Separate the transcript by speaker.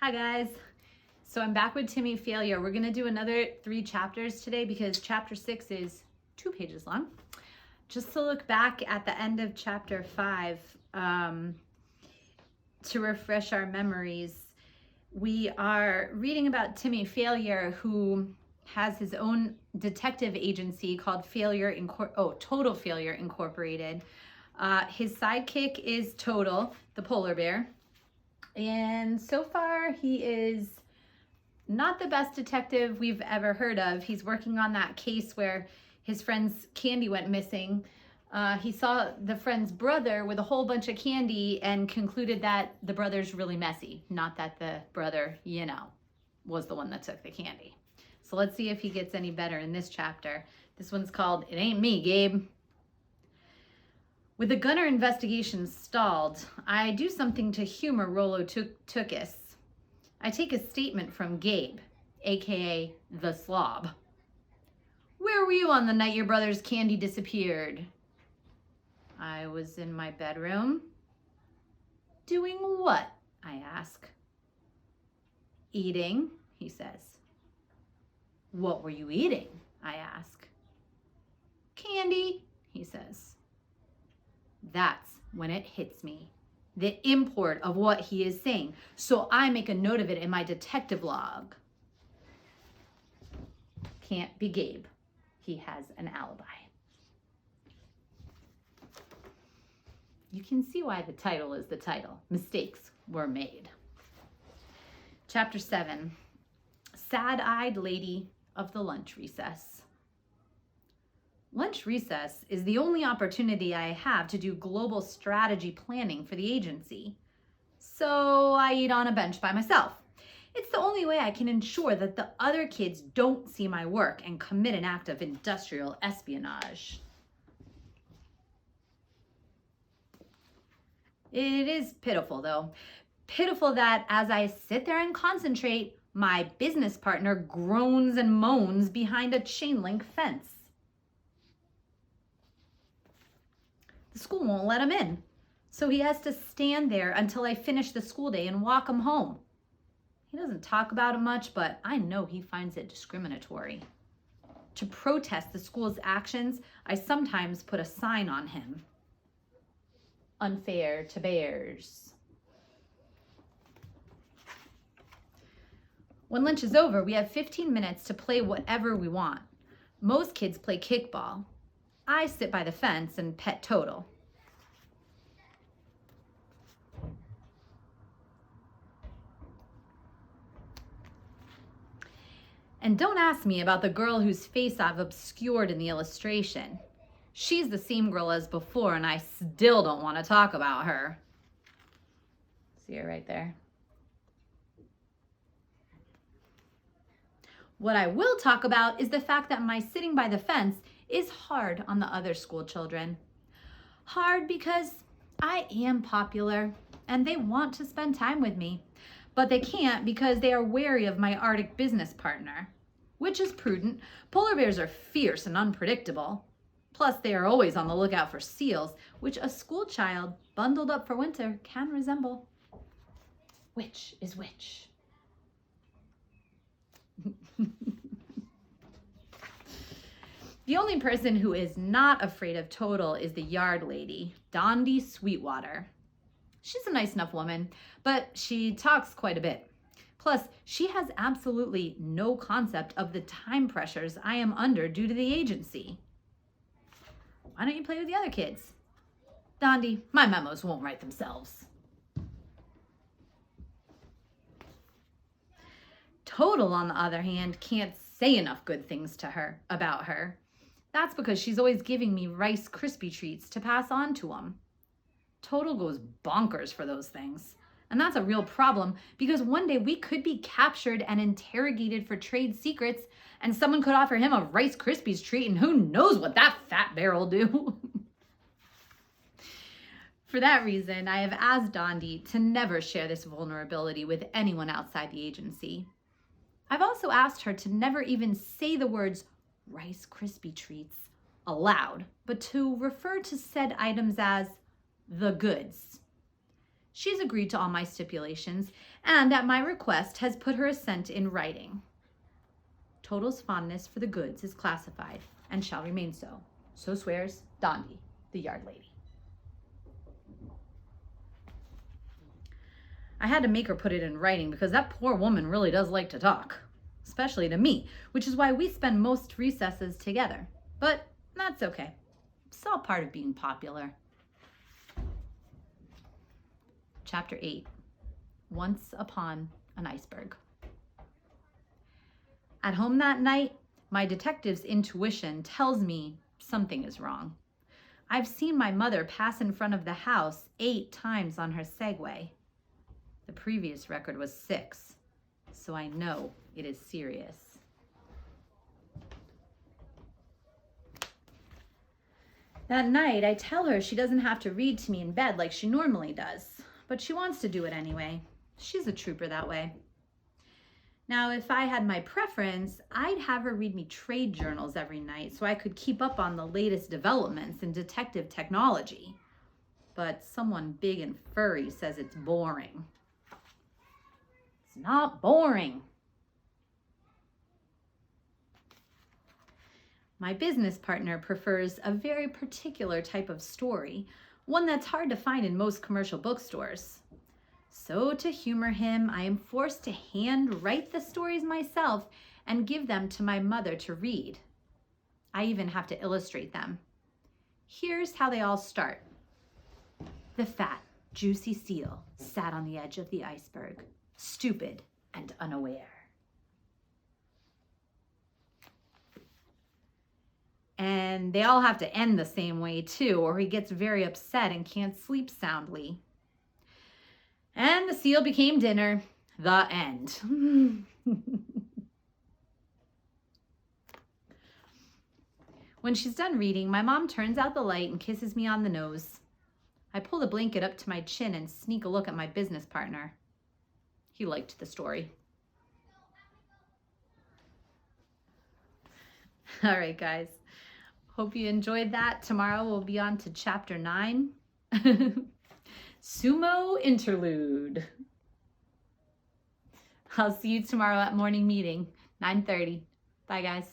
Speaker 1: Hi guys. So I'm back with Timmy Failure. We're gonna do another 3 chapters today because chapter 6 is 2 pages long. Just to look back at the end of chapter 5, to refresh our memories, we are reading about Timmy Failure, who has his own detective agency called Total Failure Incorporated. His sidekick is Total, the polar bear. And so far, he is not the best detective we've ever heard of. He's working on that case where his friend's candy went missing. He saw the friend's brother with a whole bunch of candy and concluded that the brother's really messy. Not that the brother, was the one that took the candy. So let's see if he gets any better in this chapter. This one's called It Ain't Me, Gabe. With the Gunner investigation stalled, I do something to humor Rollo Tukis. I take a statement from Gabe, aka the slob. Where were you on the night your brother's candy disappeared? I was in my bedroom. Doing what? I ask. Eating, he says. What were you eating? I ask. Candy, he says. That's when it hits me, the import of what he is saying. So I make a note of it in my detective log. Can't be Gabe. He has an alibi. You can see why the title is the title. Mistakes were made. Chapter 7, Sad-Eyed Lady of the Lunch Recess. Lunch recess is the only opportunity I have to do global strategy planning for the agency. So I eat on a bench by myself. It's the only way I can ensure that the other kids don't see my work and commit an act of industrial espionage. It is pitiful, though. Pitiful that as I sit there and concentrate, my business partner groans and moans behind a chain link fence. The school won't let him in, so he has to stand there until I finish the school day and walk him home. He doesn't talk about it much, but I know he finds it discriminatory. To protest the school's actions, I sometimes put a sign on him. Unfair to bears. When lunch is over, we have 15 minutes to play whatever we want. Most kids play kickball. I sit by the fence and pet Total. And don't ask me about the girl whose face I've obscured in the illustration. She's the same girl as before, and I still don't want to talk about her. See her right there? What I will talk about is the fact that my sitting by the fence is hard on the other school children. Hard because I am popular and they want to spend time with me, but they can't because they are wary of my Arctic business partner, which is prudent. Polar bears are fierce and unpredictable. Plus, they are always on the lookout for seals, which a school child bundled up for winter can resemble. Which is which? The only person who is not afraid of Total is the yard lady, Dondi Sweetwater. She's a nice enough woman, but she talks quite a bit. Plus, she has absolutely no concept of the time pressures I am under due to the agency. Why don't you play with the other kids? Dondi, my memos won't write themselves. Total, on the other hand, can't say enough good things to about her. That's because she's always giving me Rice Krispie treats to pass on to him. Total goes bonkers for those things. And that's a real problem because one day we could be captured and interrogated for trade secrets and someone could offer him a Rice Krispies treat and who knows what that fat bear will do. For that reason, I have asked Dondi to never share this vulnerability with anyone outside the agency. I've also asked her to never even say the words Rice Krispie treats aloud, but to refer to said items as the goods. She's agreed to all my stipulations, and at my request has put her assent in writing. Total's fondness for the goods is classified and shall remain so. So swears Dondi, the yard lady. I had to make her put it in writing because that poor woman really does like to talk, especially to me, which is why we spend most recesses together. But that's okay. It's all part of being popular. Chapter 8, Once Upon an Iceberg. At home that night, my detective's intuition tells me something is wrong. I've seen my mother pass in front of the house 8 times on her Segway. The previous record was 6, so I know it is serious. That night, I tell her she doesn't have to read to me in bed like she normally does, but she wants to do it anyway. She's a trooper that way. Now, if I had my preference, I'd have her read me trade journals every night so I could keep up on the latest developments in detective technology. But someone big and furry says it's boring. It's not boring. My business partner prefers a very particular type of story, one that's hard to find in most commercial bookstores. So to humor him, I am forced to hand write the stories myself and give them to my mother to read. I even have to illustrate them. Here's how they all start. The fat, juicy seal sat on the edge of the iceberg, stupid and unaware. And they all have to end the same way too, or he gets very upset and can't sleep soundly. And the seal became dinner. The end. When she's done reading, my mom turns out the light and kisses me on the nose. I pull the blanket up to my chin and sneak a look at my business partner. He liked the story. All right, guys. Hope you enjoyed that. Tomorrow we'll be on to chapter 9. Sumo interlude. I'll see you tomorrow at morning meeting, 9:30. Bye, guys.